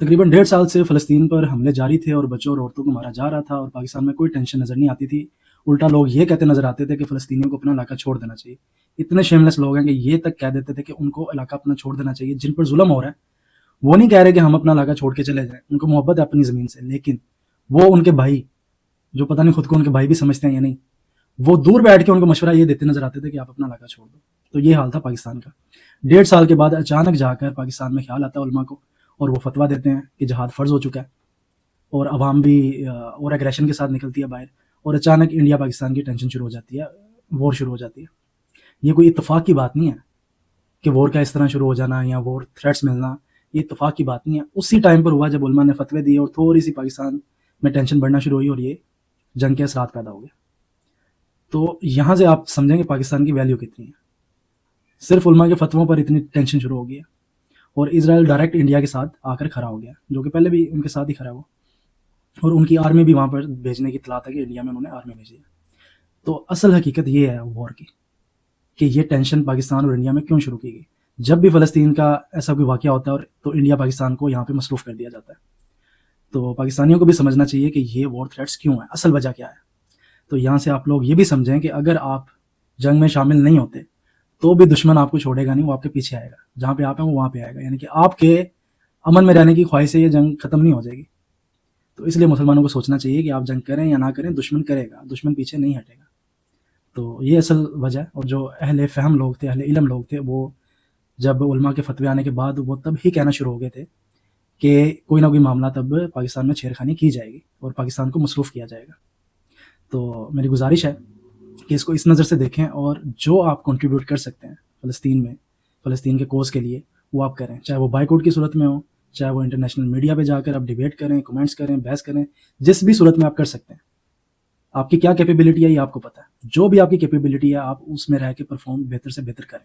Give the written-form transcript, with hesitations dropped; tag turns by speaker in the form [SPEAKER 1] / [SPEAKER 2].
[SPEAKER 1] تقریباً 1.5 سال سے فلسطین پر حملے جاری تھے اور بچوں اور عورتوں کو مارا جا رہا تھا، اور پاکستان میں کوئی ٹینشن نظر نہیں آتی تھی۔ الٹا لوگ یہ کہتے نظر آتے تھے کہ فلسطینیوں کو اپنا علاقہ چھوڑ دینا چاہیے۔ اتنے شیملیس لوگ ہیں کہ یہ تک کہہ دیتے تھے کہ ان کو علاقہ اپنا چھوڑ دینا چاہیے۔ جن پر ظلم ہو رہا ہے وہ نہیں کہہ رہے کہ ہم اپنا علاقہ چھوڑ کے چلے جائیں، ان کو محبت ہے اپنی زمین سے، لیکن وہ ان کے بھائی جو پتہ نہیں خود کو ان کے بھائی بھی سمجھتے ہیں یا نہیں، وہ دور بیٹھ کے ان کو مشورہ یہ دیتے نظر آتے تھے کہ آپ اپنا علاقہ چھوڑ دو۔ تو یہ حال تھا پاکستان کا۔ 1.5 سال کے بعد اچانک جا کر پاکستان میں خیال آتا ہے علماء کو، اور وہ فتویٰ دیتے ہیں کہ جہاد فرض ہو چکا ہے، اور عوام بھی اور ایگریشن کے ساتھ نکلتی ہے باہر، اور اچانک انڈیا پاکستان کی ٹینشن شروع ہو جاتی ہے، وار شروع ہو جاتی ہے۔ یہ کوئی اتفاق کی بات نہیں ہے کہ وار کا اس طرح شروع ہو جانا یا وار تھریٹس ملنا، یہ اتفاق کی بات نہیں ہے۔ اسی ٹائم پر ہوا جب علماء نے فتوے دیے اور تھوڑی سی پاکستان میں ٹینشن بڑھنا شروع ہوئی اور یہ جنگ کے اثرات پیدا ہو گئے۔ تو یہاں سے آپ سمجھیں کہ پاکستان کی ویلیو کتنی ہے، صرف علماء کے فتووں پر اتنی ٹینشن شروع ہو گئی ہے، اور اسرائیل ڈائریکٹ انڈیا کے ساتھ آ کر کھڑا ہو گیا، جو کہ پہلے بھی ان کے ساتھ ہی کھڑا ہوا، اور ان کی آرمی بھی وہاں پر بھیجنے کی اطلاع ہے کہ انڈیا میں انہوں نے آرمی بھیجی ہے۔ تو اصل حقیقت یہ ہے وار کی کہ یہ ٹینشن پاکستان اور انڈیا میں کیوں شروع کی گئی۔ جب بھی فلسطین کا ایسا کوئی واقعہ ہوتا ہے تو انڈیا پاکستان کو یہاں پہ مصروف کر دیا جاتا ہے۔ تو پاکستانیوں کو بھی سمجھنا چاہیے کہ یہ وار تھریٹس کیوں ہیں، اصل وجہ کیا ہے۔ تو یہاں سے آپ لوگ یہ بھی سمجھیں کہ اگر آپ جنگ میں شامل نہیں ہوتے تو بھی دشمن آپ کو چھوڑے گا نہیں، وہ آپ کے پیچھے آئے گا، جہاں پہ آپ ہیں وہ وہاں پہ آئے گا، یعنی کہ آپ کے امن میں رہنے کی خواہش سے یہ جنگ ختم نہیں ہو جائے گی۔ تو اس لیے مسلمانوں کو سوچنا چاہیے کہ آپ جنگ کریں یا نہ کریں، دشمن کرے گا، دشمن پیچھے نہیں ہٹے گا۔ تو یہ اصل وجہ ہے۔ اور جو اہل فہم لوگ تھے، اہل علم لوگ تھے، وہ جب علماء کے فتوے آنے کے بعد وہ تب ہی کہنا شروع ہو گئے تھے کہ کوئی نہ کوئی معاملہ تب پاکستان میں چھیڑخانی کی جائے گی اور پاکستان کو مصروف کیا جائے گا۔ تو میری گزارش ہے کہ اس کو اس نظر سے دیکھیں، اور جو آپ کنٹریبیوٹ کر سکتے ہیں فلسطین میں، فلسطین کے کوز کے لیے، وہ آپ کریں، چاہے وہ بائیکاٹ کی صورت میں ہو، چاہے وہ انٹرنیشنل میڈیا پہ جا کر آپ ڈیبیٹ کریں، کمنٹس کریں، بحث کریں، جس بھی صورت میں آپ کر سکتے ہیں۔ آپ کی کیا کیپیبلٹی ہے یہ آپ کو پتہ ہے، جو بھی آپ کی کیپیبلٹی ہے آپ اس میں رہ کے پرفارم بہتر سے بہتر کریں۔